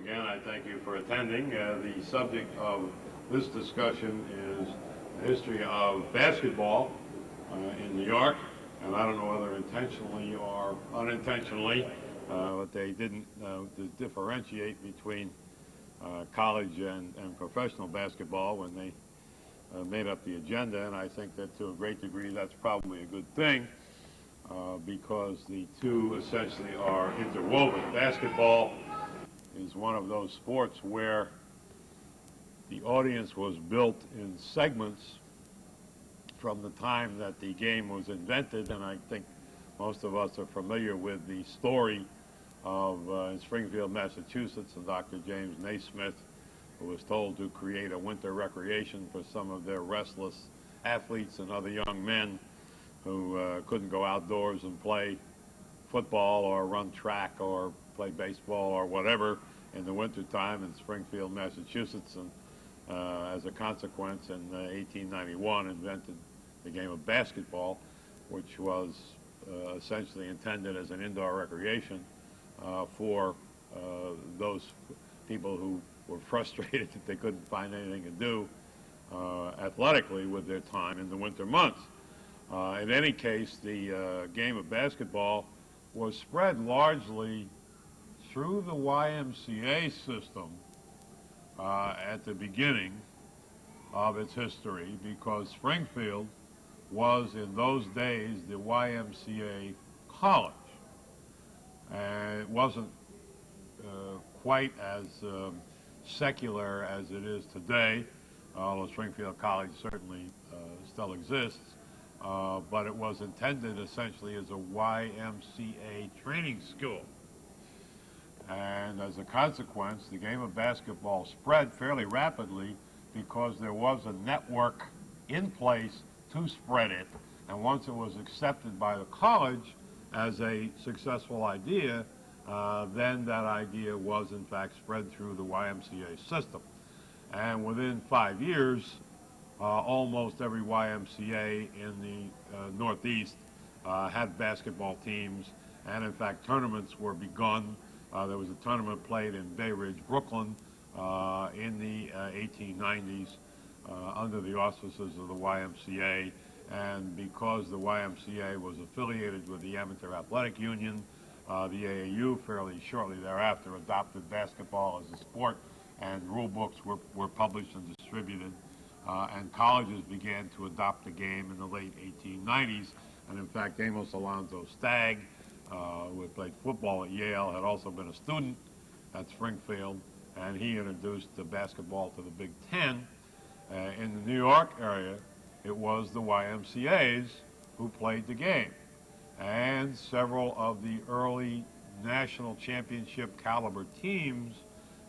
again, I thank you for attending. The subject of this discussion is the history of basketball in New York, and I don't know whether intentionally or unintentionally, but they didn't differentiate between college and professional basketball when they made up the agenda, and I think that to a great degree that's probably a good thing because the two essentially are interwoven. Basketball is one of those sports where the audience was built in segments from the time that the game was invented, and I think most of us are familiar with the story of in Springfield, Massachusetts, and Dr. James Naismith, who was told to create a winter recreation for some of their restless athletes and other young men who couldn't go outdoors and play football or run track or play baseball or whatever in the wintertime in Springfield, Massachusetts, and as a consequence in 1891 invented the game of basketball, which was essentially intended as an indoor recreation for those people who were frustrated that they couldn't find anything to do athletically with their time in the winter months. In any case, the game of basketball was spread largely through the YMCA system at the beginning of its history, because Springfield was in those days the YMCA college. And it wasn't quite as secular as it is today, although Springfield College certainly still exists. But it was intended essentially as a YMCA training school. And as a consequence, the game of basketball spread fairly rapidly because there was a network in place to spread it. And once it was accepted by the college as a successful idea, then that idea was in fact spread through the YMCA system. And within 5 years, almost every YMCA in the Northeast had basketball teams, and in fact tournaments were begun. There was a tournament played in Bay Ridge, Brooklyn in the 1890s under the auspices of the YMCA, and because the YMCA was affiliated with the Amateur Athletic Union, the AAU fairly shortly thereafter adopted basketball as a sport, and rule books were published and distributed. And colleges began to adopt the game in the late 1890s. And in fact, Amos Alonzo Stagg, who had played football at Yale, had also been a student at Springfield, and he introduced the basketball to the Big Ten. In the New York area, it was the YMCAs who played the game. And several of the early national championship caliber teams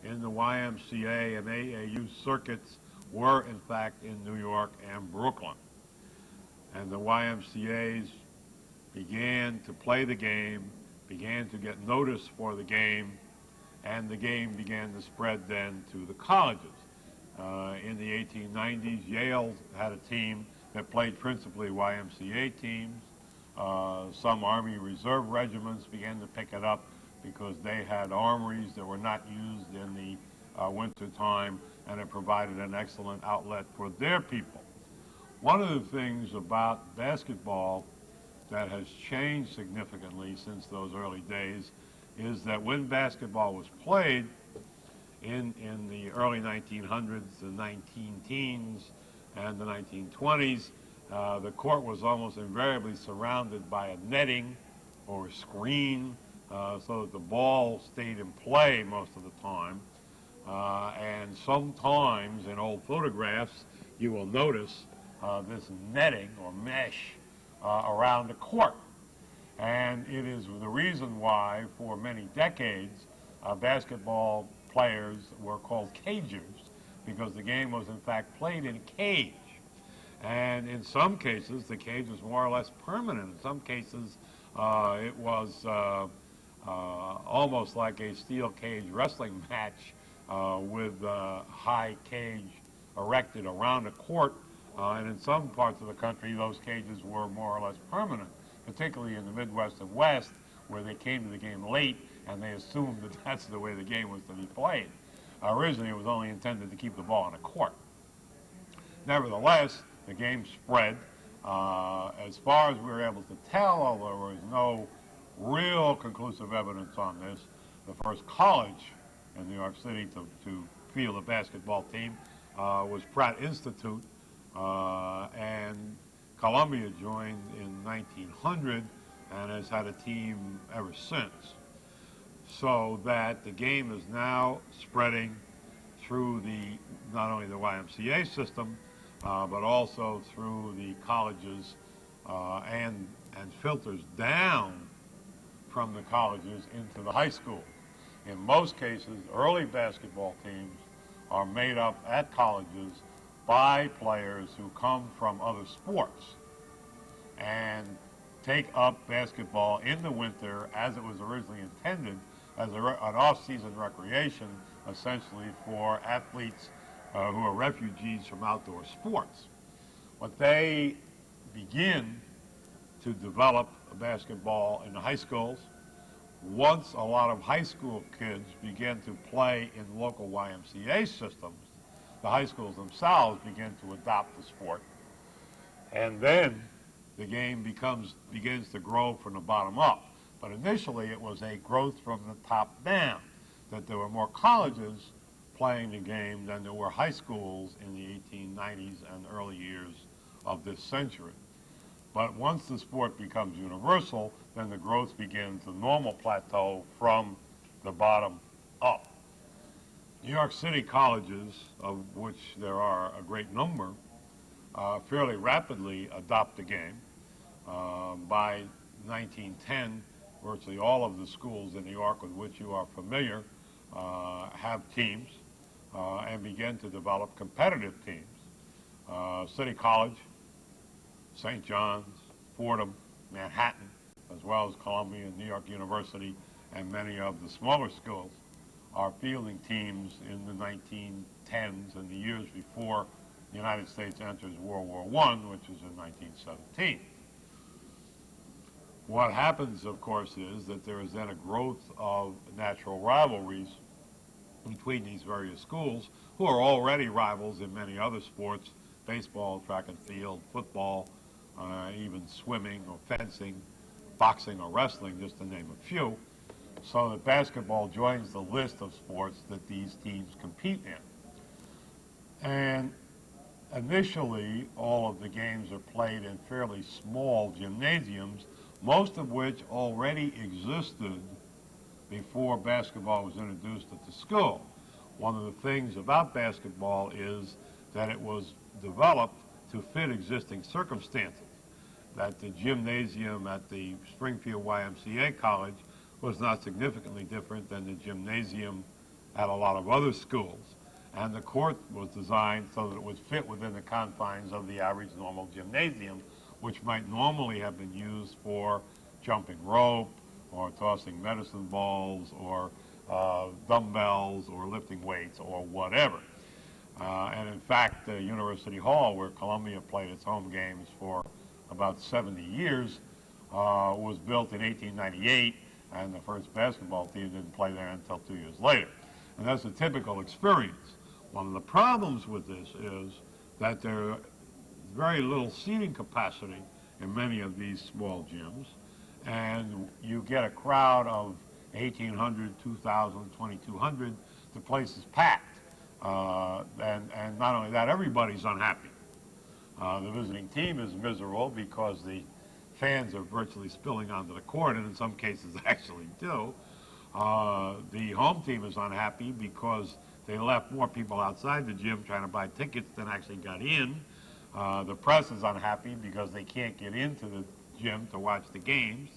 in the YMCA and AAU circuits were in fact in New York and Brooklyn. And the YMCAs began to play the game, began to get notice for the game, and the game began to spread then to the colleges. In the 1890s, Yale had a team that played principally YMCA teams. Some Army Reserve regiments began to pick it up because they had armories that were not used in the winter time, and it provided an excellent outlet for their people. One of the things about basketball that has changed significantly since those early days is that when basketball was played in the early 1900s, the 19-teens, and the 1920s, the court was almost invariably surrounded by a netting or a screen so that the ball stayed in play most of the time. And sometimes in old photographs, you will notice this netting or mesh around the court. And it is the reason why, for many decades, basketball players were called cagers, because the game was in fact played in a cage. And in some cases, the cage was more or less permanent. In some cases, it was almost like a steel cage wrestling match with a high cage erected around the court. And in some parts of the country, those cages were more or less permanent, particularly in the Midwest and West, where they came to the game late and they assumed that that's the way the game was to be played. Originally, it was only intended to keep the ball on a court. Nevertheless, the game spread. As far as we were able to tell, although there was no real conclusive evidence on this, the first college in New York City to field a basketball team was Pratt Institute, and Columbia joined in 1900 and has had a team ever since. So that the game is now spreading through not only the YMCA system, but also through the colleges and filters down from the colleges into the high school. In most cases, early basketball teams are made up at colleges by players who come from other sports and take up basketball in the winter as it was originally intended as an off-season recreation, essentially for athletes who are refugees from outdoor sports. But they begin to develop basketball in the high schools. Once a lot of high school kids begin to play in local YMCA systems, the high schools themselves begin to adopt the sport. And then the game begins to grow from the bottom up. But initially it was a growth from the top down, that there were more colleges playing the game than there were high schools in the 1890s and early years of this century. But once the sport becomes universal, then the growth begins the normal plateau from the bottom up. New York City colleges, of which there are a great number, fairly rapidly adopt the game. By 1910, virtually all of the schools in New York with which you are familiar have teams and begin to develop competitive teams. City College, St. John's, Fordham, Manhattan, as well as Columbia and New York University, and many of the smaller schools are fielding teams in the 1910s and the years before the United States enters World War I, which is in 1917. What happens, of course, is that there is then a growth of natural rivalries between these various schools, who are already rivals in many other sports: baseball, track and field, football, even swimming or fencing, boxing or wrestling, just to name a few. So that basketball joins the list of sports that these teams compete in. And initially, all of the games are played in fairly small gymnasiums, most of which already existed before basketball was introduced at the school. One of the things about basketball is that it was developed to fit existing circumstances, that the gymnasium at the Springfield YMCA College was not significantly different than the gymnasium at a lot of other schools. And the court was designed so that it would fit within the confines of the average normal gymnasium, which might normally have been used for jumping rope or tossing medicine balls or dumbbells or lifting weights or whatever. And in fact, University Hall, where Columbia played its home games for about 70 years, was built in 1898, and the first basketball team didn't play there until 2 years later. And that's a typical experience. One of the problems with this is that there is very little seating capacity in many of these small gyms, and you get a crowd of 1,800, 2,000, 2,200. The place is packed. And not only that, everybody's unhappy. The visiting team is miserable because the fans are virtually spilling onto the court, and in some cases actually do. The home team is unhappy because they left more people outside the gym trying to buy tickets than actually got in. The press is unhappy because they can't get into the gym to watch the games.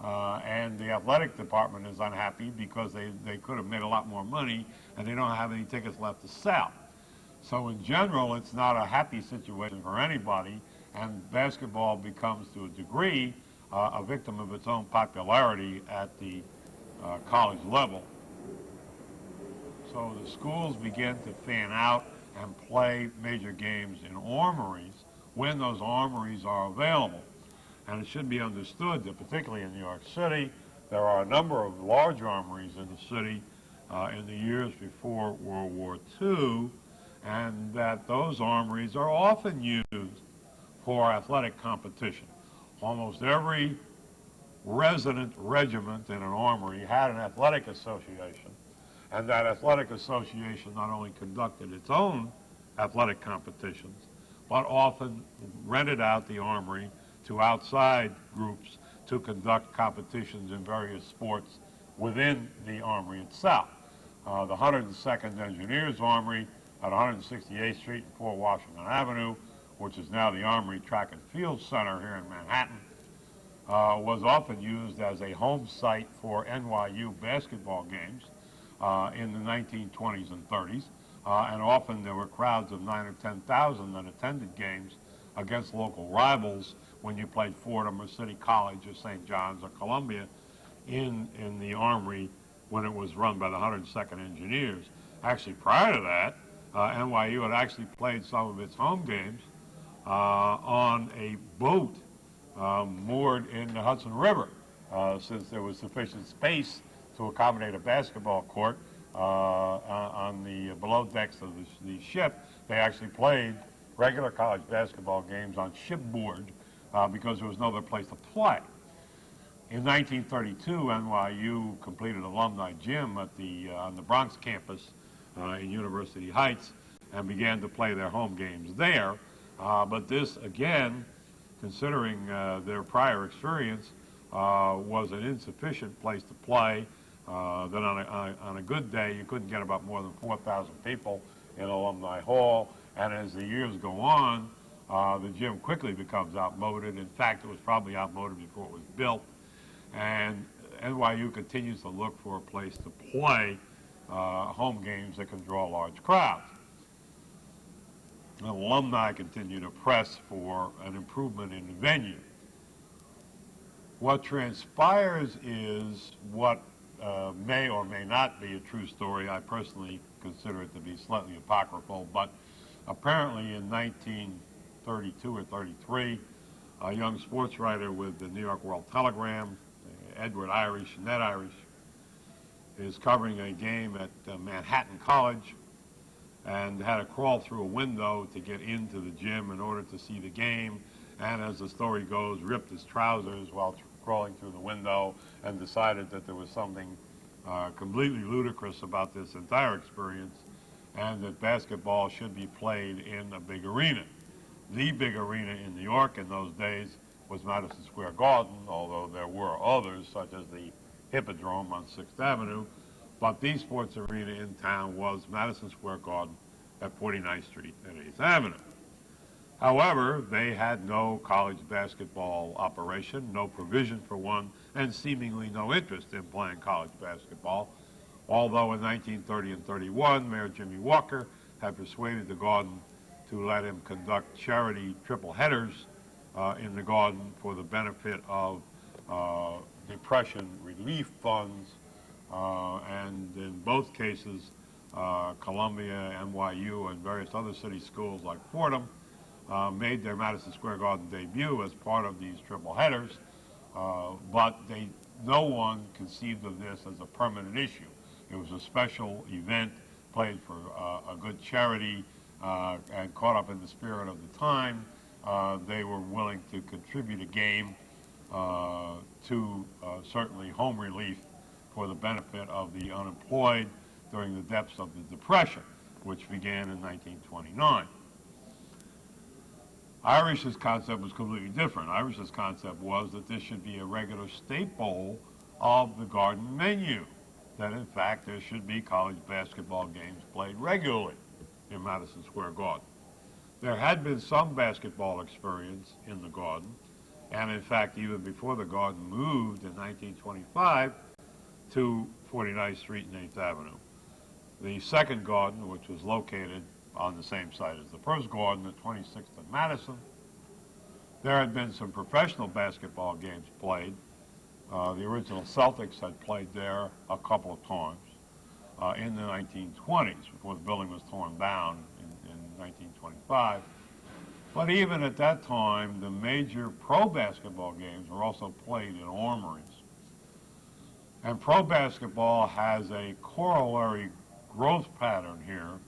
And the athletic department is unhappy because they could have made a lot more money and they don't have any tickets left to sell. So in general, it's not a happy situation for anybody, and basketball becomes, to a degree, a victim of its own popularity at the college level. So the schools begin to fan out and play major games in armories when those armories are available. And it should be understood that particularly in New York City, There are a number of large armories in the city in the years before World War II, and that those armories are often used for athletic competition. Almost every resident regiment in an armory had an athletic association, and that athletic association not only conducted its own athletic competitions, but often rented out the armory to outside groups to conduct competitions in various sports within the armory itself. The 102nd Engineers Armory at 168th Street and 4 Washington Avenue, which is now the Armory Track and Field Center here in Manhattan, was often used as a home site for NYU basketball games in the 1920s and 30s. And often there were crowds of 9,000 or 10,000 that attended games against local rivals when you played Fordham or City College or St. John's or Columbia in the Armory when it was run by the 102nd Engineers. Actually, prior to that, NYU had actually played some of its home games on a boat moored in the Hudson River, since there was sufficient space to accommodate a basketball court on the below decks of the ship. They actually played regular college basketball games on shipboard because there was no other place to play. In 1932, NYU completed alumni gym at on the Bronx campus in University Heights and began to play their home games there. But this, again, considering their prior experience, was an insufficient place to play. Then on a good day, you couldn't get about more than 4,000 people in Alumni Hall. And as the years go on, the gym quickly becomes outmoded. In fact, it was probably outmoded before it was built. And NYU continues to look for a place to play home games that can draw large crowds. And alumni continue to press for an improvement in the venue. What transpires is what may or may not be a true story. I personally consider it to be slightly apocryphal, but apparently in 1932 or 33, a young sports writer with the New York World Telegram, Edward Irish, Ned Irish, is covering a game at Manhattan College and had to crawl through a window to get into the gym in order to see the game, and as the story goes, ripped his trousers while crawling through the window and decided that there was something completely ludicrous about this entire experience and that basketball should be played in a big arena. The big arena in New York in those days was Madison Square Garden, although there were others, such as the Hippodrome on 6th Avenue, but the sports arena in town was Madison Square Garden at 49th Street and 8th Avenue. However, they had no college basketball operation, no provision for one, and seemingly no interest in playing college basketball, although in 1930 and 31, Mayor Jimmy Walker had persuaded the Garden to let him conduct charity triple headers in the Garden for the benefit of depression relief funds, and in both cases, Columbia, NYU, and various other city schools like Fordham made their Madison Square Garden debut as part of these triple headers, but no one conceived of this as a permanent issue. It was a special event played for a good charity, and caught up in the spirit of the time. They were willing to contribute a game to certainly home relief for the benefit of the unemployed during the depths of the Depression, which began in 1929. Irish's concept was completely different. Irish's concept was that this should be a regular staple of the Garden menu, that in fact there should be college basketball games played regularly in Madison Square Garden. There had been some basketball experience in the Garden, and in fact even before the Garden moved in 1925 to 49th Street and 8th Avenue. The second Garden, which was located on the same site as the first Garden at 26th and Madison, there had been some professional basketball games played. The original Celtics had played there a couple of times in the 1920s before the building was torn down in 1925. But even at that time, the major pro basketball games were also played in armories. And pro basketball has a corollary growth pattern here,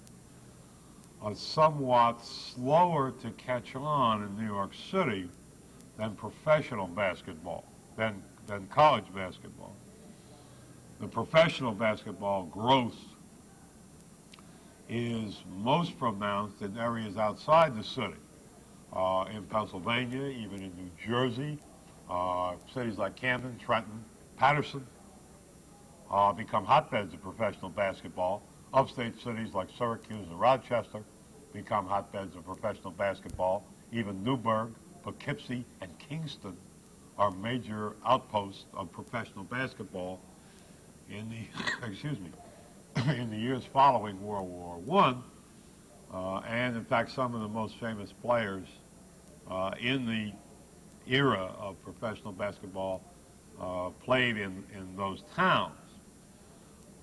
somewhat slower to catch on in New York City than professional basketball, than college basketball. The professional basketball growth is most pronounced in areas outside the city. In Pennsylvania, even in New Jersey, cities like Camden, Trenton, Patterson become hotbeds of professional basketball. Upstate cities like Syracuse and Rochester become hotbeds of professional basketball. Even Newburgh, Poughkeepsie, and Kingston are major outposts of professional basketball in the excuse me, in the years following World War I. And in fact, some of the most famous players in the era of professional basketball played in those towns.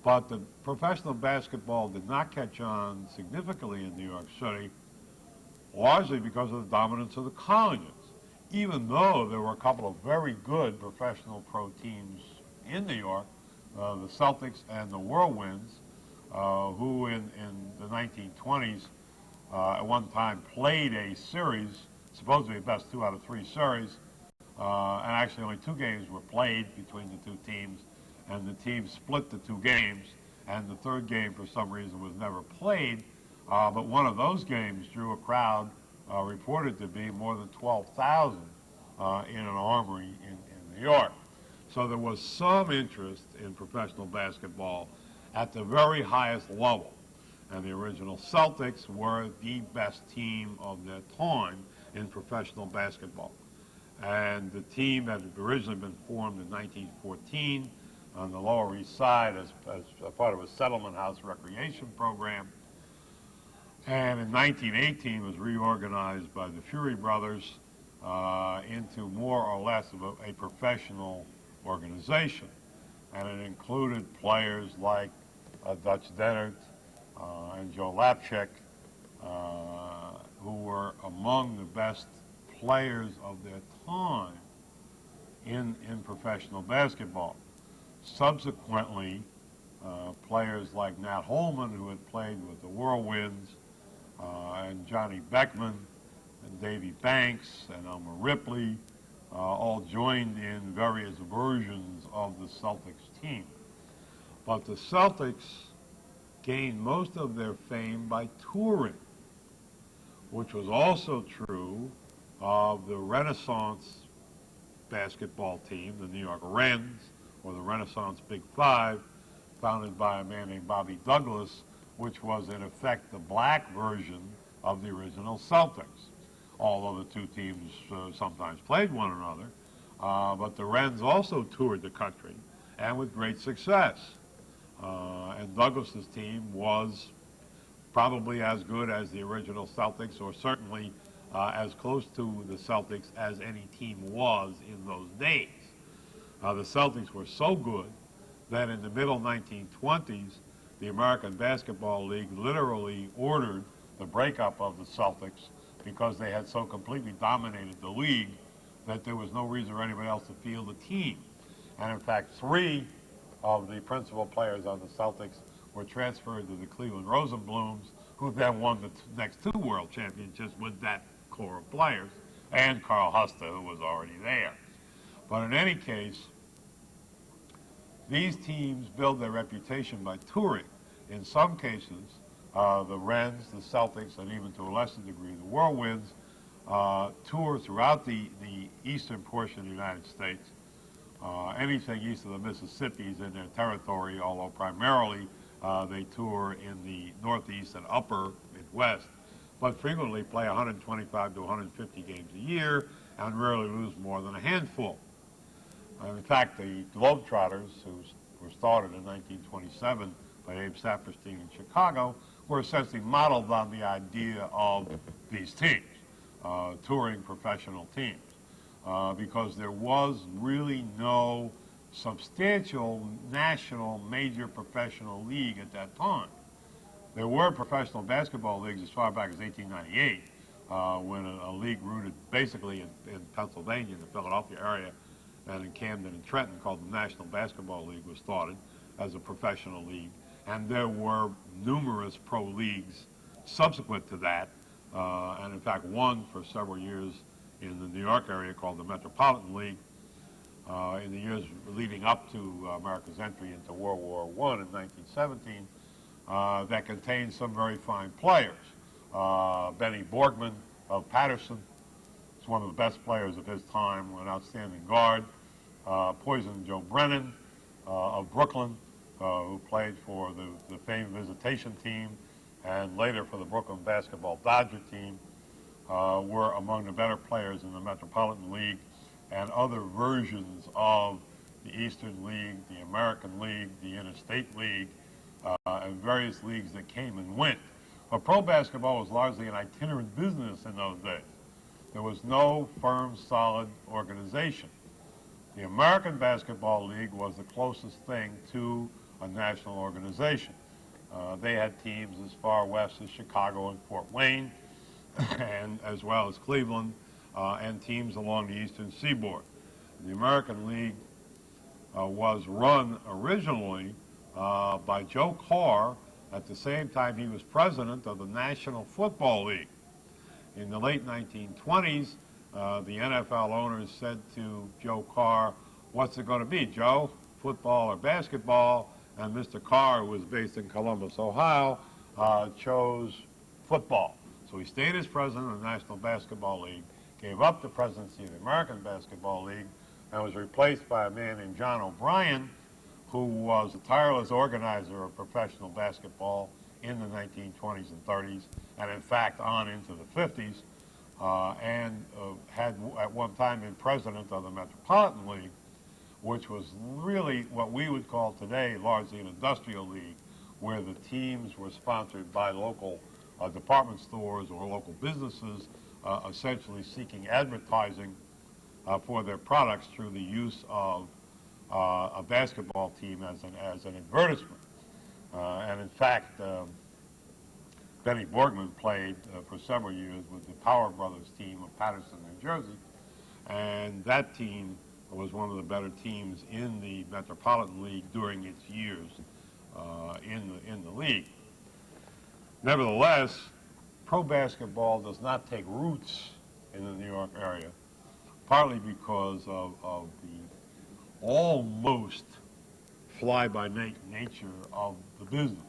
But the professional basketball did not catch on significantly in New York City, largely because of the dominance of the colleges. Even though there were a couple of very good professional pro teams in New York, the Celtics and the Whirlwinds, who in the 1920s at one time played a series, supposed to be a best 2 out of 3 series, and actually only 2 games were played between the 2 teams, and the teams split the 2 games, and the 3rd game for some reason was never played, but one of those games drew a crowd reported to be more than 12,000 in an Armory in New York. So there was some interest in professional basketball at the very highest level, and the original Celtics were the best team of their time in professional basketball. And the team had originally been formed in 1914 on the Lower East Side as a part of a settlement house recreation program. And in 1918 was reorganized by the Fury brothers into more or less of a professional organization. And it included players like Dutch Dennert and Joe Lapchick, who were among the best players of their time in professional basketball. Subsequently, players like Nat Holman, who had played with the Whirlwinds, and Johnny Beckman, and Davy Banks, and Elmer Ripley, all joined in various versions of the Celtics team. But the Celtics gained most of their fame by touring, which was also true of the Renaissance basketball team, the New York Rens, or the Renaissance Big Five, founded by a man named Bobby Douglas, which was in effect the black version of the original Celtics, although the 2 teams sometimes played one another. But the Rens also toured the country, and with great success. And Douglas's team was probably as good as the original Celtics, or certainly as close to the Celtics as any team was in those days. The Celtics were so good that in the middle 1920s, the American Basketball League literally ordered the breakup of the Celtics because they had so completely dominated the league that there was no reason for anybody else to field a team. And in fact, 3 of the principal players on the Celtics were transferred to the Cleveland Rosenblums, who then won the next 2 world championships with that core of players, and Carl Huster, who was already there. But in any case, these teams build their reputation by touring. In some cases, the Rens, the Celtics, and even to a lesser degree the Whirlwinds tour throughout the eastern portion of the United States. Anything east of the Mississippi is in their territory, although primarily they tour in the Northeast and upper Midwest, but frequently play 125 to 150 games a year and rarely lose more than a handful. In fact, the Globetrotters, who were started in 1927 by Abe Saperstein in Chicago, were essentially modeled on the idea of these teams, touring professional teams, because there was really no substantial national major professional league at that time. There were professional basketball leagues as far back as 1898, when a league rooted basically in Pennsylvania, the Philadelphia area, and in Camden and Trenton called the National Basketball League was started as a professional league. And there were numerous pro leagues subsequent to that, and in fact one for several years in the New York area called the Metropolitan League in the years leading up to America's entry into World War I in 1917, that contained some very fine players. Benny Borgman of Patterson is one of the best players of his time, an outstanding guard. Poison Joe Brennan of Brooklyn, who played for the famed visitation team and later for the Brooklyn basketball Dodger team, were among the better players in the Metropolitan League and other versions of the Eastern League, the American League, the Interstate League, and various leagues that came and went. But pro basketball was largely an itinerant business in those days. There was no firm, solid organization. The American Basketball League was the closest thing to a national organization. They had teams as far west as Chicago and Fort Wayne, and as well as Cleveland, and teams along the eastern seaboard. The American League was run originally by Joe Carr at the same time he was president of the National Football League. In the late 1920s, the NFL owners said to Joe Carr, "What's it going to be, Joe, football or basketball?" And Mr. Carr, who was based in Columbus, Ohio, chose football. So he stayed as president of the National Basketball League, gave up the presidency of the American Basketball League, and was replaced by a man named John O'Brien, who was a tireless organizer of professional basketball in the 1920s and 30s, and in fact on into the 50s, and had at one time been president of the Metropolitan League, which was really what we would call today largely an industrial league, where the teams were sponsored by local department stores or local businesses, essentially seeking advertising for their products through the use of a basketball team as an advertisement. And in fact, Benny Borgman played for several years with the Power Brothers team of Patterson, New Jersey, and that team was one of the better teams in the Metropolitan League during its years in the league. Nevertheless, pro basketball does not take roots in the New York area, partly because of the almost fly-by-night nature of the business.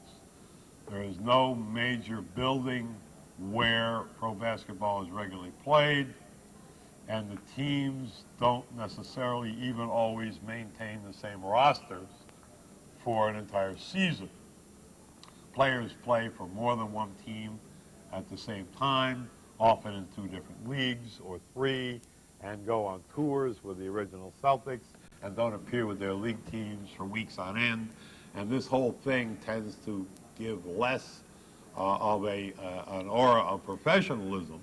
There is no major building where pro basketball is regularly played, and the teams don't necessarily even always maintain the same rosters for an entire season. Players play for more than one team at the same time, often in two different leagues or three, and go on tours with the original Celtics and don't appear with their league teams for weeks on end. And this whole thing tends to give less of an aura of professionalism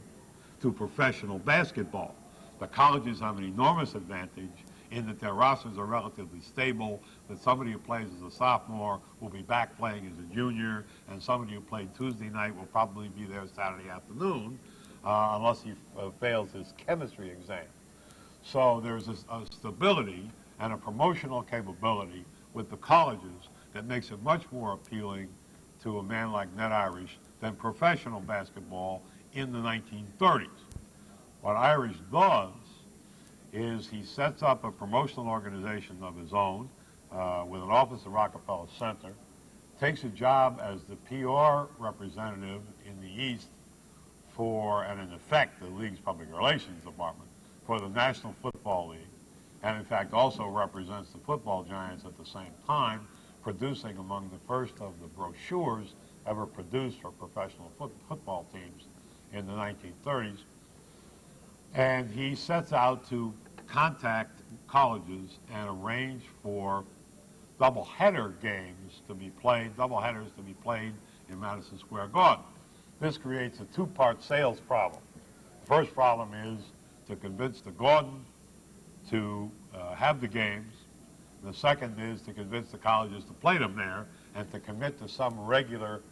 to professional basketball. The colleges have an enormous advantage in that their rosters are relatively stable, that somebody who plays as a sophomore will be back playing as a junior, and somebody who played Tuesday night will probably be there Saturday afternoon, unless he fails his chemistry exam. So there's a stability and a promotional capability with the colleges that makes it much more appealing to a man like Ned Irish than professional basketball in the 1930s. What Irish does is he sets up a promotional organization of his own with an office at Rockefeller Center, takes a job as the PR representative in the East for, and in effect, the league's public relations department for the National Football League, and in fact also represents the football giants at the same time, producing among the first of the brochures ever produced for professional football teams in the 1930s. And he sets out to contact colleges and arrange for doubleheader games to be played, doubleheaders to be played in Madison Square Garden. This creates a two-part sales problem. The first problem is to convince the Garden to have the games. The second is to convince the colleges to play them there and to commit to some regular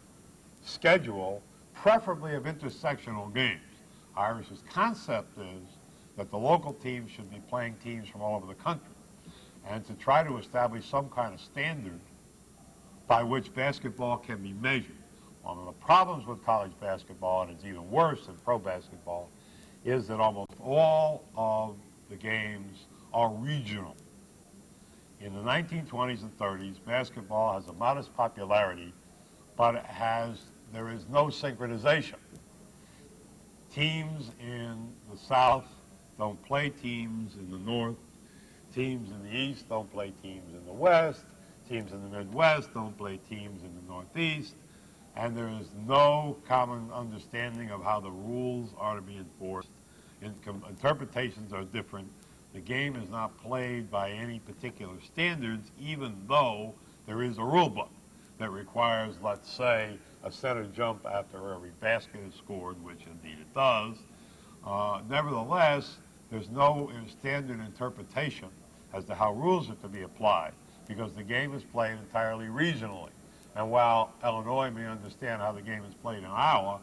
schedule, preferably of intersectional games. Irish's concept is that the local teams should be playing teams from all over the country. and to try to establish some kind of standard by which basketball can be measured. One of the problems with college basketball, and it's even worse than pro basketball, is that almost all of the games are regional. In the 1920s and 30s, basketball has a modest popularity, but there is no synchronization. Teams in the South don't play teams in the North. Teams in the East don't play teams in the West. Teams in the Midwest don't play teams in the Northeast. And there is no common understanding of how the rules are to be enforced. Interpretations are different. The game is not played by any particular standards, even though there is a rule book that requires, let's say, a center jump after every basket is scored, which indeed it does. Nevertheless, there's no standard interpretation as to how rules are to be applied, because the game is played entirely regionally. And while Illinois may understand how the game is played in Iowa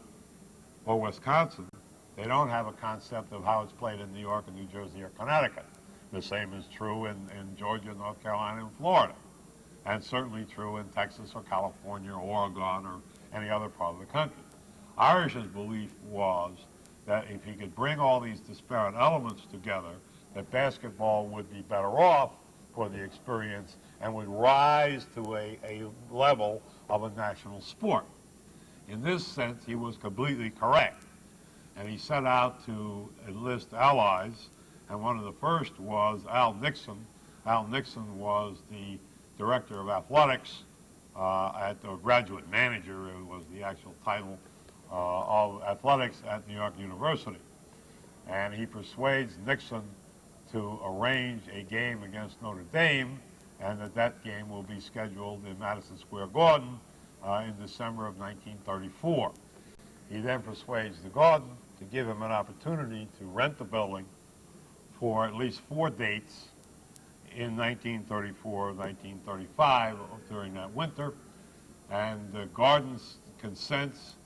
or Wisconsin, they don't have a concept of how it's played in New York and New Jersey or Connecticut. The same is true in Georgia, North Carolina, and Florida, and certainly true in Texas or California or Oregon or any other part of the country. Irish's belief was that if he could bring all these disparate elements together, that basketball would be better off for the experience and would rise to a level of a national sport. In this sense, he was completely correct. And he set out to enlist allies, and one of the first was Al Nixon. Al Nixon was the director of athletics, graduate manager, it was the actual title, of athletics at New York University. And he persuades Nixon to arrange a game against Notre Dame, and that game will be scheduled in Madison Square Garden in December of 1934. He then persuades the Garden to give him an opportunity to rent the building for at least 4 dates in 1934, 1935, during that winter. And the Garden consents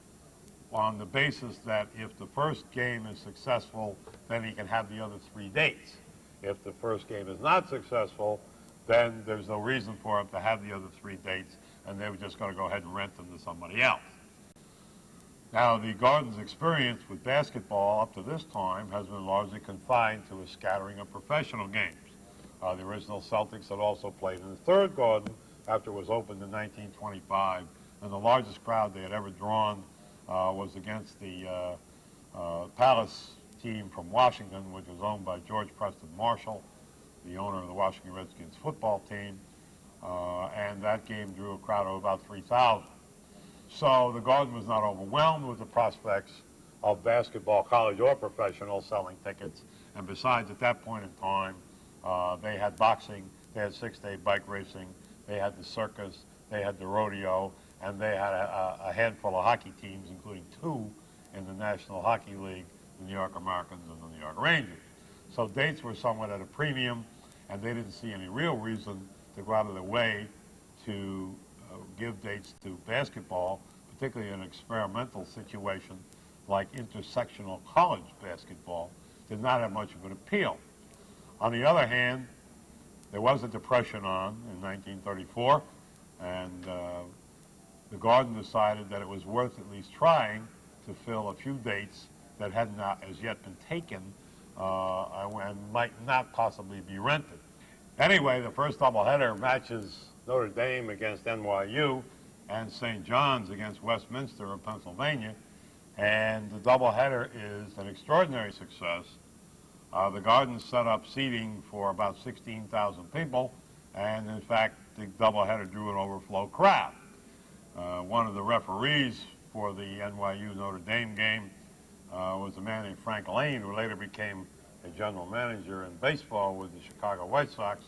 on the basis that if the first game is successful, then he can have the other 3 dates. If the first game is not successful, then there's no reason for him to have the other 3 dates, and they were just going to go ahead and rent them to somebody else. Now, the Garden's experience with basketball up to this time has been largely confined to a scattering of professional games. The original Celtics had also played in the third Garden after it was opened in 1925, and the largest crowd they had ever drawn was against the Palace team from Washington, which was owned by George Preston Marshall, the owner of the Washington Redskins football team, and that game drew a crowd of about 3,000. So the Garden was not overwhelmed with the prospects of basketball, college or professional, selling tickets. And besides, at that point in time, they had boxing, they had 6-day bike racing, they had the circus, they had the rodeo, and they had a handful of hockey teams, including 2 in the National Hockey League, the New York Americans and the New York Rangers. So dates were somewhat at a premium, and they didn't see any real reason to go out of their way to give dates to basketball, particularly an experimental situation like intersectional college basketball, did not have much of an appeal. On the other hand, there was a depression on in 1934, and the Garden decided that it was worth at least trying to fill a few dates that had not as yet been taken and might not possibly be rented. Anyway, the first doubleheader matches Notre Dame against NYU and St. John's against Westminster of Pennsylvania, and the doubleheader is an extraordinary success. The Garden set up seating for about 16,000 people, and in fact, the doubleheader drew an overflow crowd. One of the referees for the NYU Notre Dame game was a man named Frank Lane, who later became a general manager in baseball with the Chicago White Sox,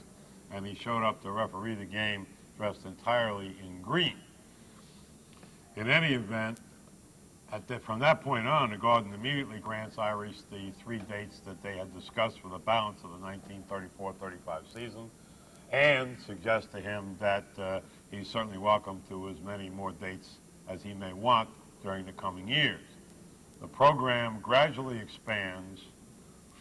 and he showed up to referee the game dressed entirely in green. In any event, from that point on, the Garden immediately grants Irish the 3 dates that they had discussed for the balance of the 1934-35 season, and suggests to him that he's certainly welcome to as many more dates as he may want during the coming years. The program gradually expands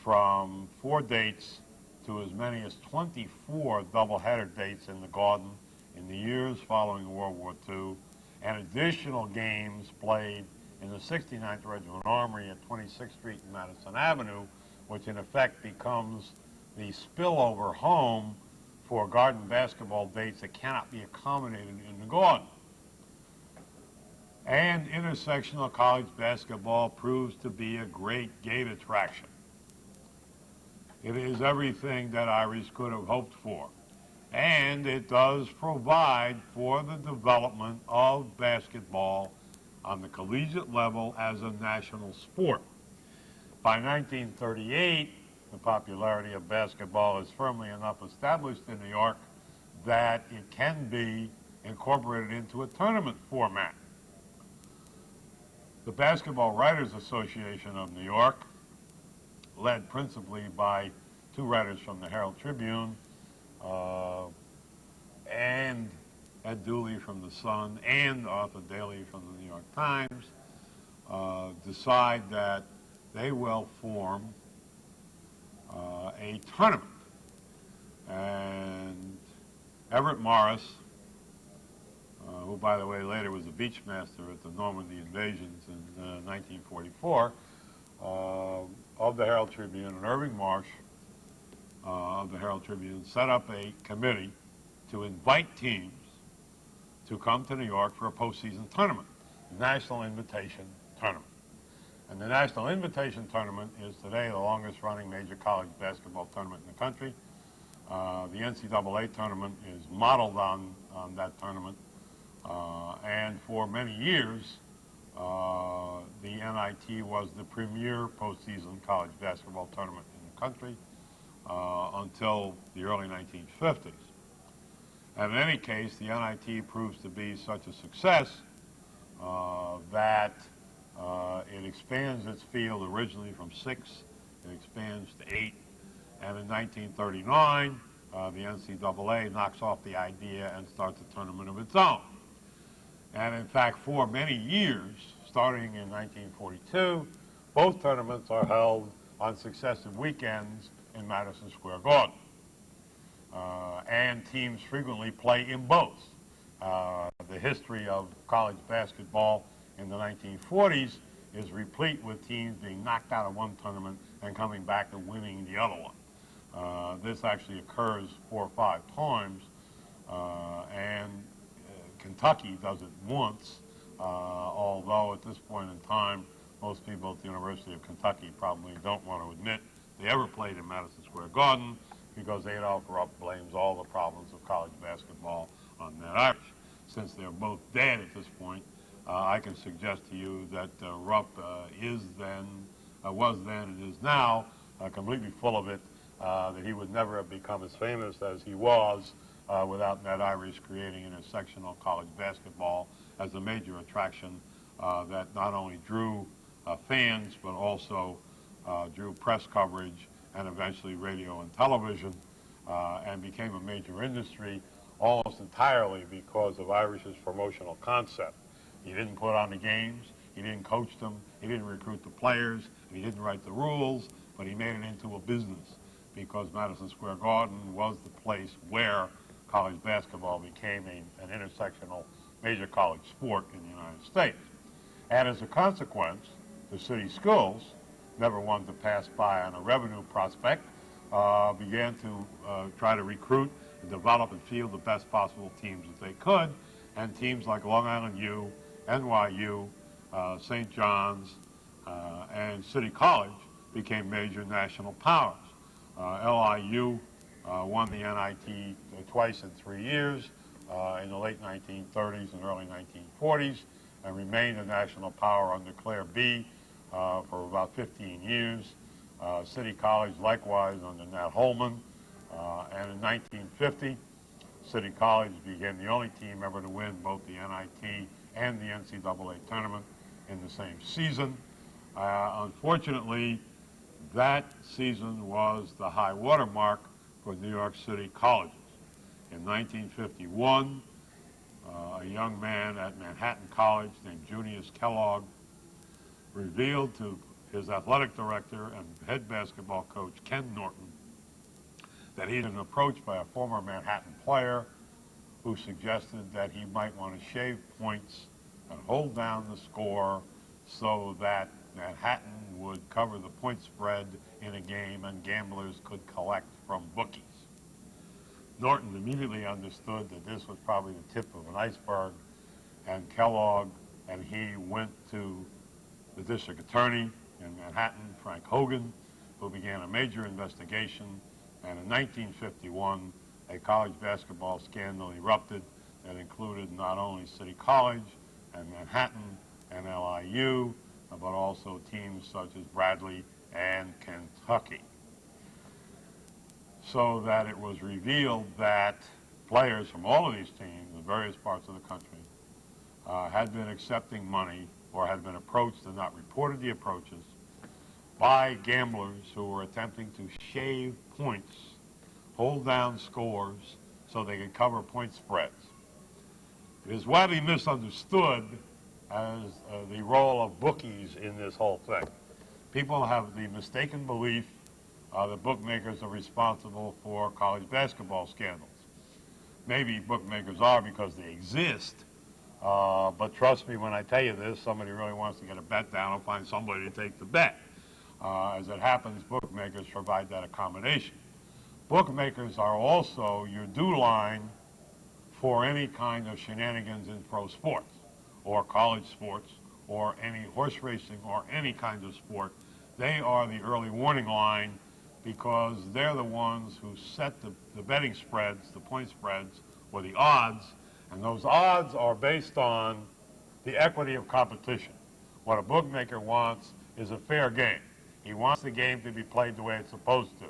from 4 dates to as many as 24 doubleheader dates in the Garden in the years following World War II, and additional games played in the 69th Regiment Armory at 26th Street and Madison Avenue, which in effect becomes the spillover home for Garden basketball dates that cannot be accommodated in the Garden. And intersectional college basketball proves to be a great gate attraction. It is everything that Irish could have hoped for. And it does provide for the development of basketball on the collegiate level as a national sport. By 1938, the popularity of basketball is firmly enough established in New York that it can be incorporated into a tournament format. The Basketball Writers Association of New York, led principally by two writers from the Herald Tribune, and Ed Dooley from the Sun and Arthur Daly from the New York Times, decide that they will form a tournament. And Everett Morris, who, by the way, later was a beachmaster at the Normandy invasions in 1944, of the Herald Tribune, and Irving Marsh of the Herald Tribune set up a committee to invite teams to come to New York for a postseason tournament, the National Invitation Tournament. And the National Invitation Tournament is today the longest-running major college basketball tournament in the country. The NCAA tournament is modeled on that tournament. And for many years, the NIT was the premier postseason college basketball tournament in the country until the early 1950s. And in any case, the NIT proves to be such a success that it expands its field originally from 6, it expands to 8, and in 1939, the NCAA knocks off the idea and starts a tournament of its own. And in fact, for many years, starting in 1942, both tournaments are held on successive weekends in Madison Square Garden. And teams frequently play in both. The history of college basketball in the 1940s is replete with teams being knocked out of one tournament and coming back and winning the other one. This actually occurs 4 or 5 times, and Kentucky does it once, although at this point in time, most people at the University of Kentucky probably don't want to admit they ever played in Madison Square Garden, because Adolph Rupp blames all the problems of college basketball on Ned Irish. Since they're both dead at this point, I can suggest to you that Rupp was then and is now completely full of it, that he would never have become as famous as he was without Ned Irish creating intersectional college basketball as a major attraction that not only drew fans but also drew press coverage and eventually radio and television, and became a major industry almost entirely because of Irish's promotional concept. He didn't put on the games, he didn't coach them, he didn't recruit the players, he didn't write the rules, but he made it into a business because Madison Square Garden was the place where college basketball became an intersectional major college sport in the United States. And as a consequence, the city schools, never wanted to pass by on a revenue prospect, began to try to recruit and develop and field the best possible teams that they could, and teams like Long Island U, NYU, St. John's, and City College became major national powers. LIU won the NIT twice in 3 years in the late 1930s and early 1940s, and remained a national power under Claire B. For about 15 years. City College likewise under Nat Holman, and in 1950, City College became the only team ever to win both the NIT and the NCAA tournament in the same season. Unfortunately, that season was the high water mark for New York City colleges. In 1951, a young man at Manhattan College named Junius Kellogg revealed to his athletic director and head basketball coach, Ken Norton, that he'd been approached by a former Manhattan player who suggested that he might want to shave points and hold down the score so that Manhattan would cover the point spread in a game and gamblers could collect from bookies. Norton immediately understood that this was probably the tip of an iceberg, and Kellogg and he went to the district attorney in Manhattan, Frank Hogan, who began a major investigation, and in 1951, a college basketball scandal erupted that included not only City College and Manhattan and LIU, but also teams such as Bradley and Kentucky. So that it was revealed that players from all of these teams in various parts of the country had been accepting money or had been approached and not reported the approaches by gamblers who were attempting to shave points, hold down scores so they could cover point spreads. It is widely misunderstood as the role of bookies in this whole thing. People have the mistaken belief that bookmakers are responsible for college basketball scandals. Maybe bookmakers are because they exist, but trust me when I tell you this, somebody really wants to get a bet down, I'll find somebody to take the bet. As it happens, bookmakers provide that accommodation. Bookmakers are also your due line for any kind of shenanigans in pro sports or college sports or any horse racing or any kind of sport. They are the early warning line because they're the ones who set the betting spreads, the point spreads, or the odds, and those odds are based on the equity of competition. What a bookmaker wants is a fair game. He wants the game to be played the way it's supposed to.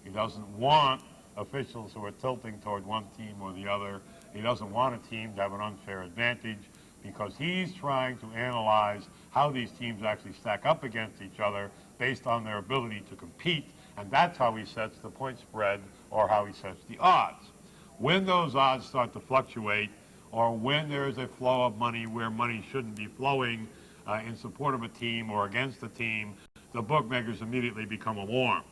He doesn't want officials who are tilting toward one team or the other. He doesn't want a team to have an unfair advantage because he's trying to analyze how these teams actually stack up against each other based on their ability to compete, and that's how he sets the point spread or how he sets the odds. When those odds start to fluctuate or when there is a flow of money where money shouldn't be flowing in support of a team or against a team, the bookmakers immediately become alarmed.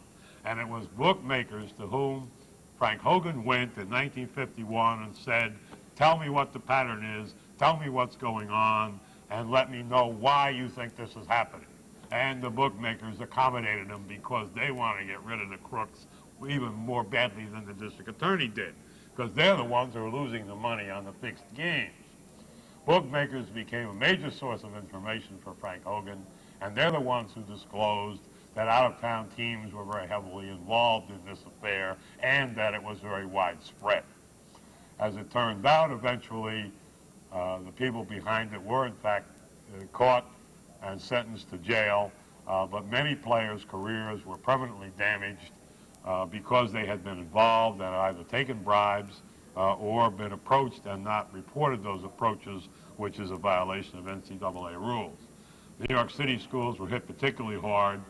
And it was bookmakers to whom Frank Hogan went in 1951 and said, tell me what the pattern is, tell me what's going on, and let me know why you think this is happening. And the bookmakers accommodated him because they want to get rid of the crooks even more badly than the district attorney did, because they're the ones who are losing the money on the fixed games. Bookmakers became a major source of information for Frank Hogan, and they're the ones who disclosed that out-of-town teams were very heavily involved in this affair and that it was very widespread. As it turned out, eventually, the people behind it were, in fact, caught and sentenced to jail, but many players' careers were permanently damaged because they had been involved and either taken bribes or been approached and not reported those approaches, which is a violation of NCAA rules. New York City schools were hit particularly hard.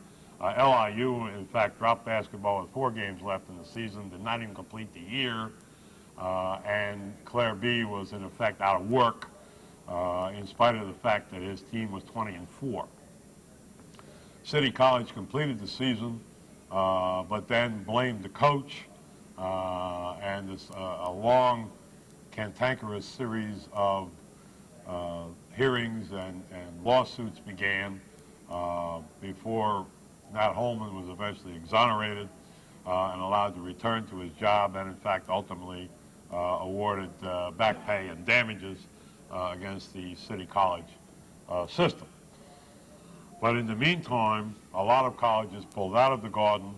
LIU, in fact, dropped basketball with 4 games left in the season, did not even complete the year, and Claire B was, in effect, out of work in spite of the fact that his team was 20-4. City College completed the season, but then blamed the coach, and a long, cantankerous series of hearings and lawsuits began before Matt Holman was eventually exonerated and allowed to return to his job and, in fact, ultimately awarded back pay and damages against the City College system. But in the meantime, a lot of colleges pulled out of the Garden,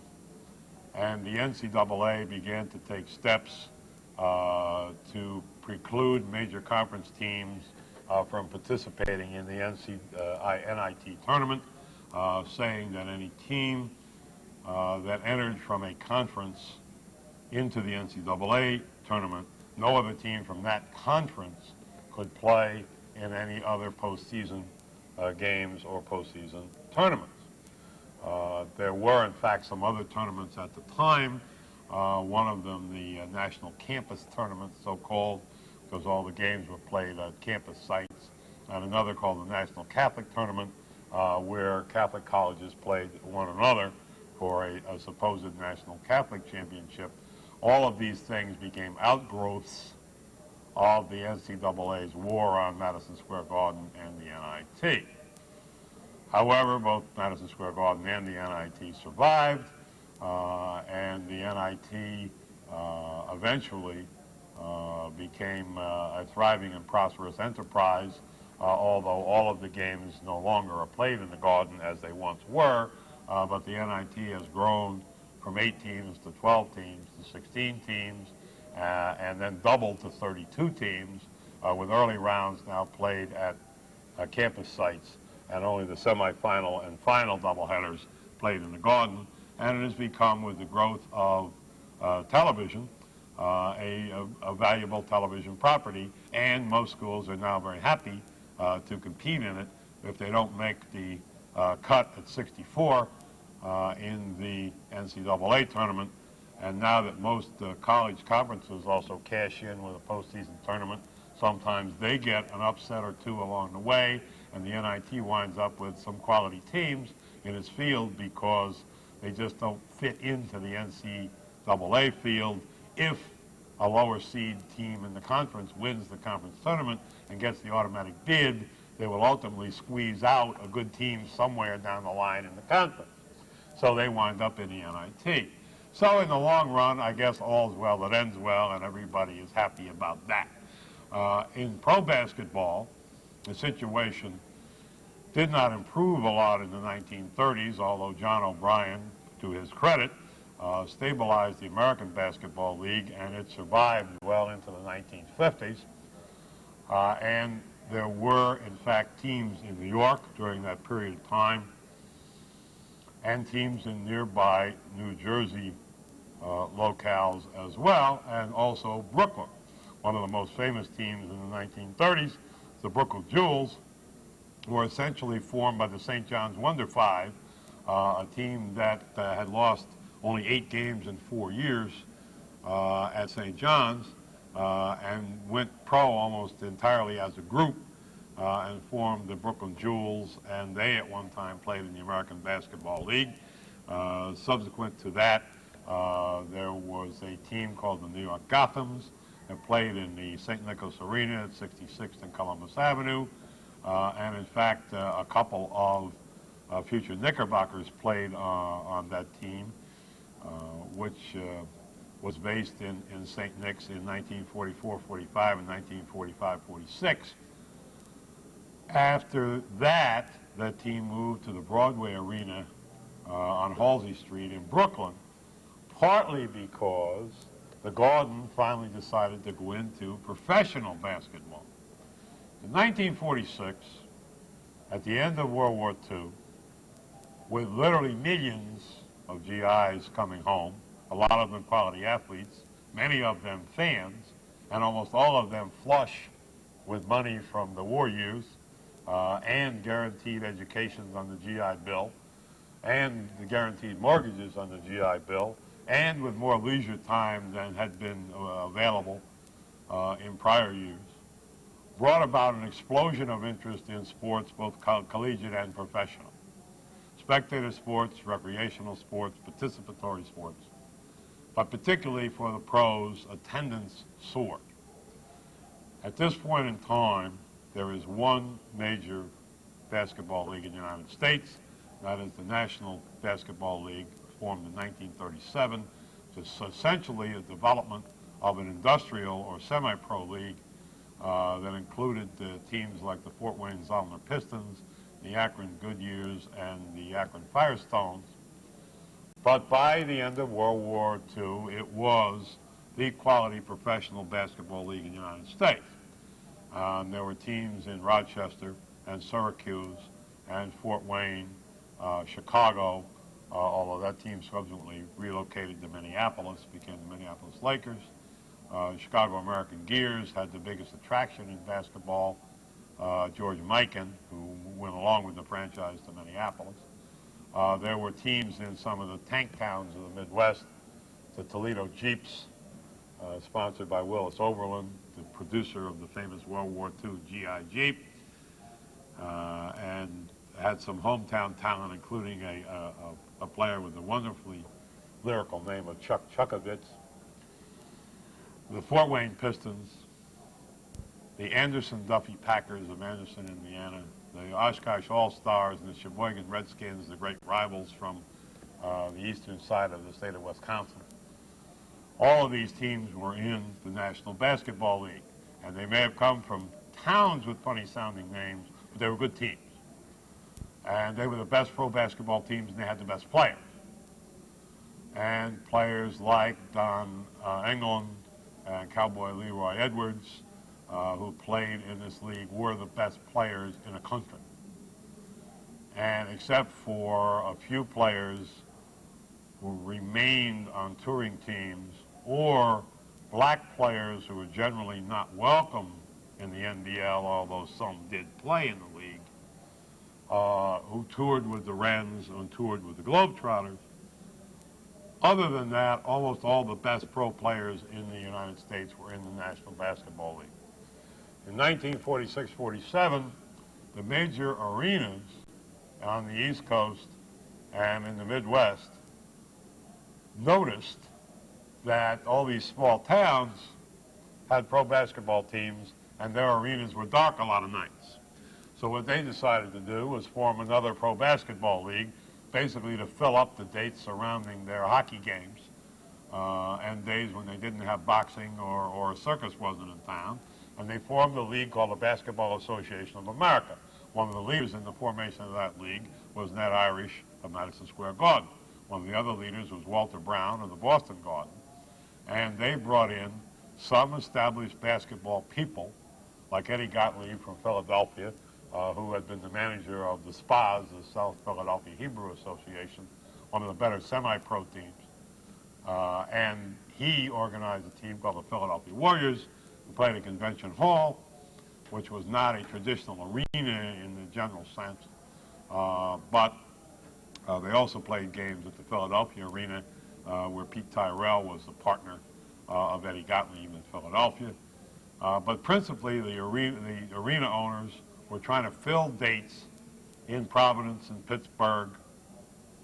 and the NCAA began to take steps to preclude major conference teams from participating in the NIT tournament, saying that any team that entered from a conference into the NCAA tournament, no other team from that conference could play in any other postseason games or postseason tournaments. There were, in fact, some other tournaments at the time. One of them, the National Campus Tournament, so-called, because all the games were played at campus sites, and another called the National Catholic Tournament, where Catholic colleges played one another for a supposed National Catholic Championship. All of these things became outgrowths of the NCAA's war on Madison Square Garden and the NIT. However, both Madison Square Garden and the NIT survived, and the NIT eventually became a thriving and prosperous enterprise, although all of the games no longer are played in the Garden as they once were, but the NIT has grown from 8 teams to 12 teams to 16 teams, and then doubled to 32 teams, with early rounds now played at campus sites, and only the semifinal and final doubleheaders played in the Garden. And it has become, with the growth of television, a valuable television property, and most schools are now very happy to compete in it if they don't make the cut at 64 in the NCAA tournament. And now that most college conferences also cash in with a postseason tournament, sometimes they get an upset or two along the way, and the NIT winds up with some quality teams in its field because they just don't fit into the NCAA field. If a lower seed team in the conference wins the conference tournament and gets the automatic bid, they will ultimately squeeze out a good team somewhere down the line in the conference. So they wind up in the NIT. So in the long run, I guess all's well that ends well, and everybody is happy about that. In pro basketball, the situation did not improve a lot in the 1930s, although John O'Brien, to his credit, stabilized the American Basketball League, and it survived well into the 1950s. And there were, in fact, teams in New York during that period of time, and teams in nearby New Jersey locales as well, and also Brooklyn. One of the most famous teams in the 1930s, the Brooklyn Jewels, were essentially formed by the St. John's Wonder Five, a team that had lost only 8 games in 4 years at St. John's, and went pro almost entirely as a group, and formed the Brooklyn Jewels, and they at one time played in the American Basketball League. Subsequent to that, there was a team called the New York Gothams that played in the St. Nicholas Arena at 66th and Columbus Avenue, and in fact a couple of future Knickerbockers played on that team, which was based in St. Nick's in 1944-45 and 1945-46. After that, that team moved to the Broadway Arena on Halsey Street in Brooklyn, partly because the Garden finally decided to go into professional basketball. In 1946, at the end of World War II, with literally millions of GIs coming home, a lot of them quality athletes, many of them fans, and almost all of them flush with money from the war years, and guaranteed educations on the GI Bill, and the guaranteed mortgages on the GI Bill, and with more leisure time than had been available in prior years, brought about an explosion of interest in sports, both collegiate and professional. Spectator sports, recreational sports, participatory sports. But particularly for the pros, attendance soared. At this point in time, there is one major basketball league in the United States. That is the National Basketball League, formed in 1937. It's essentially a development of an industrial or semi-pro league that included teams like the Fort Wayne Zollner Pistons, the Akron Goodyears, and the Akron Firestones. But by the end of World War II, it was the quality professional basketball league in the United States. There were teams in Rochester and Syracuse and Fort Wayne, Chicago, although that team subsequently relocated to Minneapolis, became the Minneapolis Lakers. Chicago American Gears had the biggest attraction in basketball, George Mikan, who went along with the franchise to Minneapolis. There were teams in some of the tank towns of the Midwest, the Toledo Jeeps, sponsored by Willis Overland, the producer of the famous World War II GI Jeep, and had some hometown talent, including a player with the wonderfully lyrical name of Chuck Chukovitz. the Fort Wayne Pistons, the Anderson Duffy Packers of Anderson, Indiana, the Oshkosh All-Stars, and the Sheboygan Redskins, the great rivals from the eastern side of the state of Wisconsin. All of these teams were in the National Basketball League, and they may have come from towns with funny-sounding names, but they were good teams. And they were the best pro basketball teams, and they had the best players. And players like Don Englund and Cowboy Leroy Edwards, who played in this league, were the best players in the country. And except for a few players who remained on touring teams, or black players who were generally not welcome in the NBL, although some did play in the league, who toured with the Wrens and toured with the Globetrotters. Other than that, almost all the best pro players in the United States were in the National Basketball League. In 1946-47, the major arenas on the East Coast and in the Midwest noticed that all these small towns had pro basketball teams, and their arenas were dark a lot of nights. So what they decided to do was form another pro basketball league, basically to fill up the dates surrounding their hockey games and days when they didn't have boxing or a circus wasn't in town. And they formed a league called the Basketball Association of America. One of the leaders in the formation of that league was Ned Irish of Madison Square Garden. One of the other leaders was Walter Brown of the Boston Garden. And they brought in some established basketball people, like Eddie Gottlieb from Philadelphia, who had been the manager of the SPAs, the South Philadelphia Hebrew Association, one of the better semi-pro teams. And he organized a team called the Philadelphia Warriors, who played at Convention Hall, which was not a traditional arena in the general sense, but they also played games at the Philadelphia Arena, where Pete Tyrell was the partner of Eddie Gottlieb in Philadelphia. But principally, the arena owners were trying to fill dates in Providence and Pittsburgh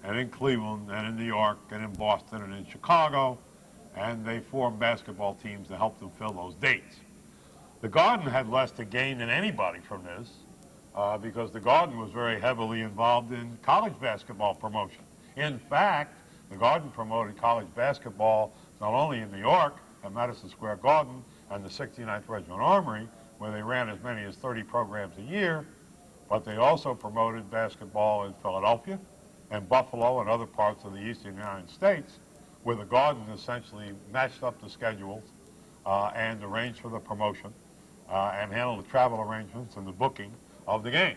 and in Cleveland and in New York and in Boston and in Chicago, and they formed basketball teams to help them fill those dates. The Garden had less to gain than anybody from this because the Garden was very heavily involved in college basketball promotion. In fact, the Garden promoted college basketball not only in New York at Madison Square Garden and the 69th Regiment Armory, where they ran as many as 30 programs a year, but they also promoted basketball in Philadelphia and Buffalo and other parts of the eastern United States, where the Garden essentially matched up the schedules and arranged for the promotion and handled the travel arrangements and the booking of the games.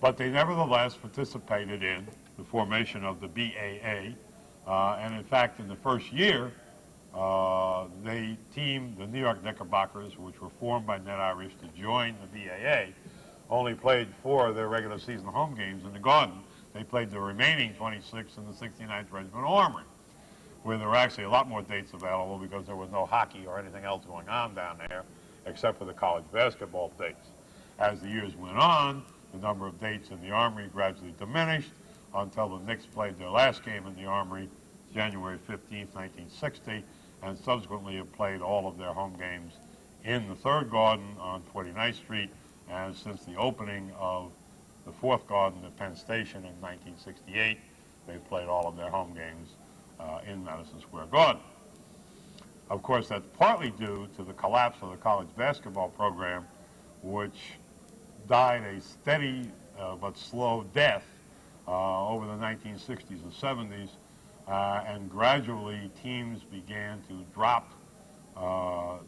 But they nevertheless participated in the formation of the BAA, and in fact, in the first year, they teamed the New York Knickerbockers, which were formed by Ned Irish to join the BAA, only played 4 of their regular season home games in the Garden. They played the remaining 26 in the 69th Regiment Armory, where there were actually a lot more dates available because there was no hockey or anything else going on down there except for the college basketball dates. As the years went on, the number of dates in the Armory gradually diminished until the Knicks played their last game in the Armory, January 15, 1960, and subsequently have played all of their home games in the third Garden on 49th Street, and since the opening of the fourth Garden at Penn Station in 1968, they've played all of their home games in Madison Square Garden. Of course, that's partly due to the collapse of the college basketball program, which died a steady but slow death over the 1960s and 70s, and gradually teams began to drop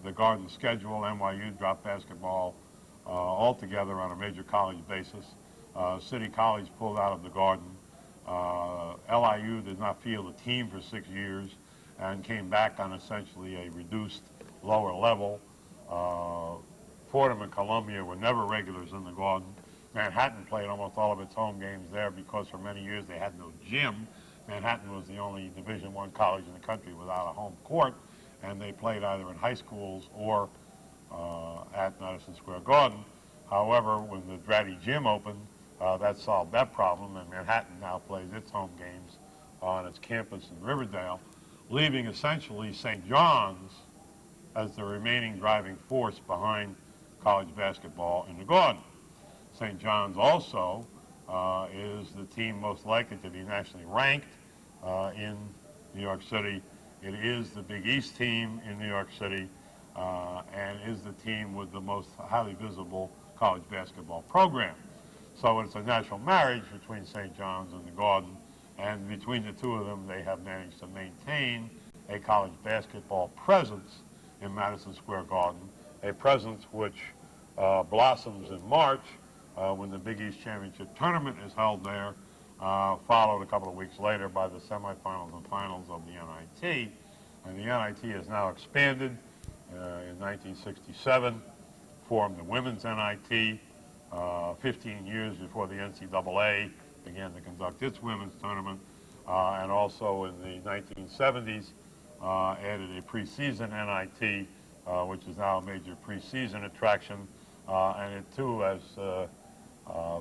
the Garden schedule. NYU dropped basketball altogether on a major college basis. City College pulled out of the Garden. LIU did not field a team for 6 years and came back on essentially a reduced lower level. Fordham and Columbia were never regulars in the Garden. Manhattan played almost all of its home games there because for many years they had no gym. Manhattan was the only Division I college in the country without a home court, and they played either in high schools or at Madison Square Garden. However, when the Dratty Gym opened, that solved that problem, and Manhattan now plays its home games on its campus in Riverdale, leaving essentially St. John's as the remaining driving force behind college basketball in the Garden. St. John's also is the team most likely to be nationally ranked in New York City. It is the Big East team in New York City and is the team with the most highly visible college basketball program. So it's a natural marriage between St. John's and the Garden, and between the two of them, they have managed to maintain a college basketball presence in Madison Square Garden, a presence which blossoms in March when the Big East Championship Tournament is held there, followed a couple of weeks later by the semifinals and finals of the NIT. And the NIT has now expanded in 1967, formed the women's NIT, 15 years before the NCAA began to conduct its women's tournament, and also in the 1970s added a preseason NIT, which is now a major preseason attraction, and it too has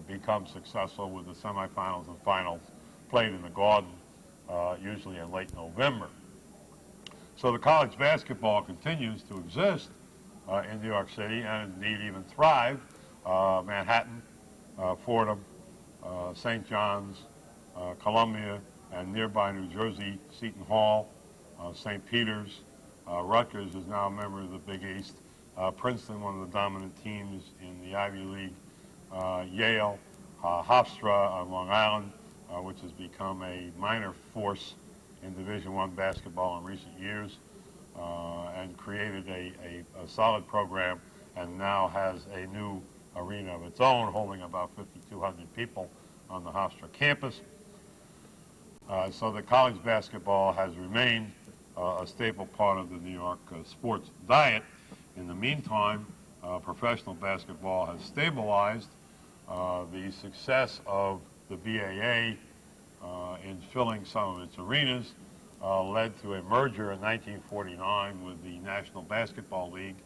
become successful with the semifinals and finals played in the Garden, usually in late November. So the college basketball continues to exist in New York City, and indeed even thrive. Manhattan, Fordham, St. John's, Columbia, and nearby New Jersey, Seton Hall, St. Peter's, Rutgers is now a member of the Big East, Princeton, one of the dominant teams in the Ivy League, Yale, Hofstra on Long Island, which has become a minor force in Division I basketball in recent years, and created a solid program, and now has a new arena of its own, holding about 5,200 people on the Hofstra campus. So the college basketball has remained a staple part of the New York sports diet. In the meantime, professional basketball has stabilized. The success of the BAA in filling some of its arenas led to a merger in 1949 with the National Basketball League.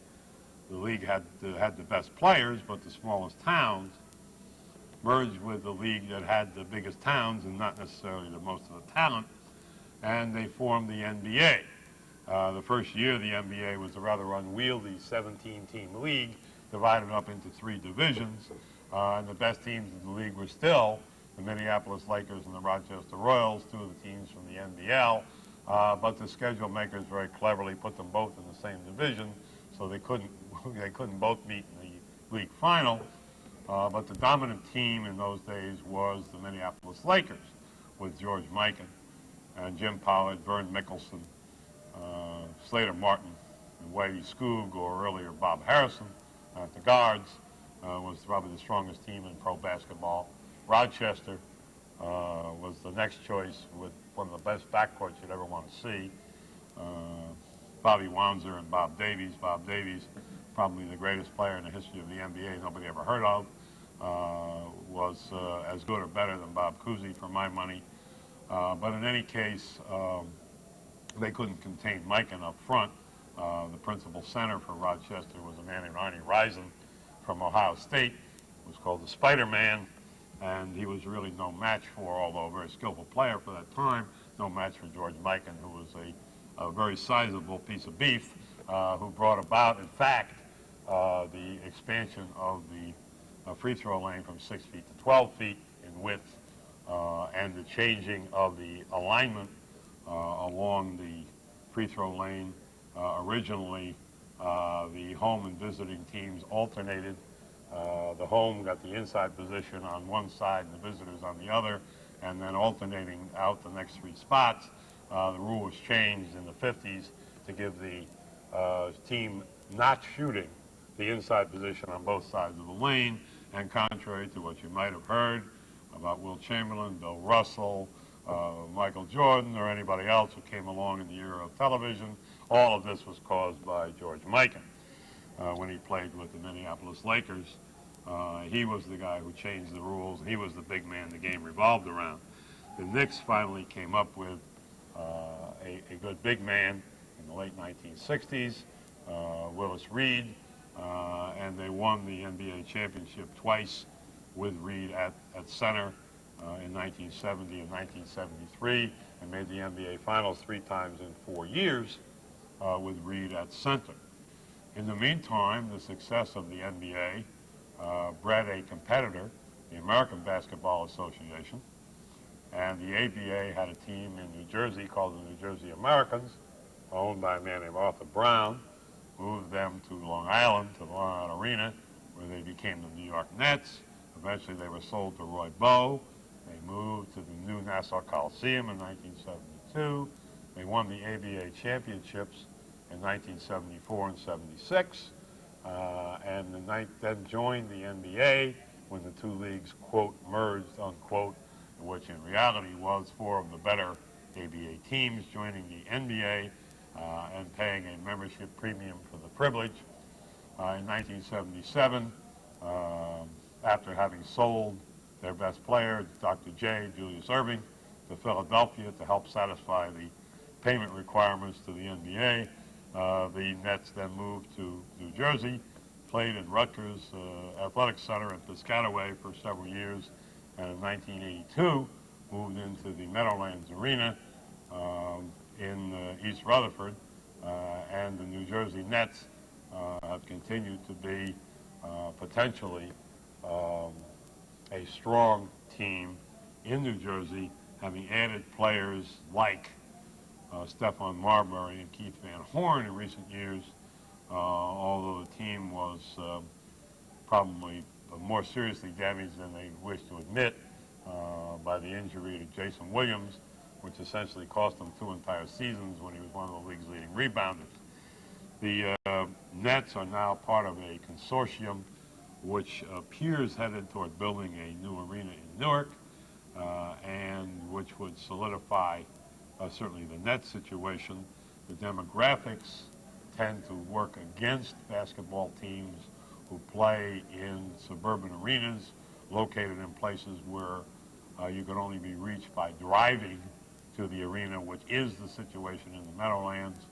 The league had the best players, but the smallest towns merged with the league that had the biggest towns and not necessarily the most of the talent, and they formed the NBA. The first year the NBA was a rather unwieldy 17-team league divided up into 3 divisions, and the best teams in the league were still the Minneapolis Lakers and the Rochester Royals, 2 of the teams from the NBL, but the schedule makers very cleverly put them both in the same division, so they couldn't both meet in the league final. But the dominant team in those days was the Minneapolis Lakers, with George Mikan and Jim Pollard, Vern Mickelson, Slater Martin, and Whitey Skoog, or earlier Bob Harrison at the guards, was probably the strongest team in pro basketball. Rochester was the next choice with one of the best backcourts you'd ever want to see. Bobby Wanzer and Bob Davies. Bob Davies, probably the greatest player in the history of the NBA nobody ever heard of, was as good or better than Bob Cousy for my money. But in any case, they couldn't contain Mikan up front. The principal center for Rochester was a man named Arnie Rison from Ohio State. It was called the Spider-Man, and he was really no match for, although a very skillful player for that time, no match for George Mikan, who was a very sizable piece of beef, who brought about, in fact, the expansion of the free throw lane from 6 feet to 12 feet in width, and the changing of the alignment along the free throw lane. Originally, the home and visiting teams alternated. The home got the inside position on one side and the visitors on the other, and then alternating out the next 3 spots. The rule was changed in the 50s to give the team not shooting the inside position on both sides of the lane, and contrary to what you might have heard about Will Chamberlain, Bill Russell, Michael Jordan, or anybody else who came along in the era of television, all of this was caused by George Mikan when he played with the Minneapolis Lakers. He was the guy who changed the rules. He was the big man the game revolved around. The Knicks finally came up with a good big man in the late 1960s, Willis Reed, and they won the NBA championship twice with Reed at center in 1970 and 1973, and made the NBA Finals 3 times in 4 years with Reed at center. In the meantime, the success of the NBA bred a competitor, the American Basketball Association, and the ABA had a team in New Jersey called the New Jersey Americans, owned by a man named Arthur Brown, moved them to Long Island, to the Long Island Arena, where they became the New York Nets. Eventually they were sold to Roy Bowe. They moved to the new Nassau Coliseum in 1972. They won the ABA championships in 1974 and 76, and then joined the NBA when the two leagues, quote, merged, unquote, which in reality was four of the better ABA teams joining the NBA and paying a membership premium for the privilege. In 1977, after having sold their best player, Dr. J, Julius Erving, to Philadelphia to help satisfy the payment requirements to the NBA, the Nets then moved to New Jersey, played in Rutgers Athletic Center in Piscataway for several years, and in 1982 moved into the Meadowlands Arena in East Rutherford, and the New Jersey Nets have continued to be potentially a strong team in New Jersey, having added players like Stephon Marbury and Keith Van Horn in recent years, although the team was probably more seriously damaged than they wish to admit by the injury to Jason Williams, which essentially cost them 2 entire seasons when he was one of the league's leading rebounders. The Nets are now part of a consortium which appears headed toward building a new arena in Newark, and which would solidify certainly the Nets situation. The demographics tend to work against basketball teams who play in suburban arenas located in places where you can only be reached by driving to the arena, which is the situation in the Meadowlands.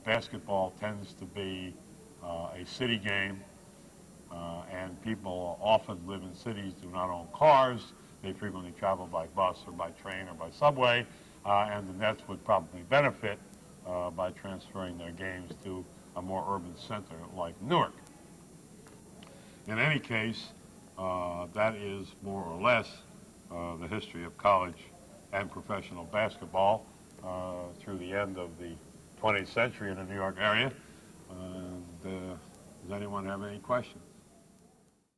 Basketball tends to be a city game, and people often live in cities, do not own cars. They frequently travel by bus or by train or by subway, and the Nets would probably benefit by transferring their games to a more urban center like Newark. In any case, that is more or less the history of college and professional basketball through the end of the 20th century in the New York area. Does anyone have any questions?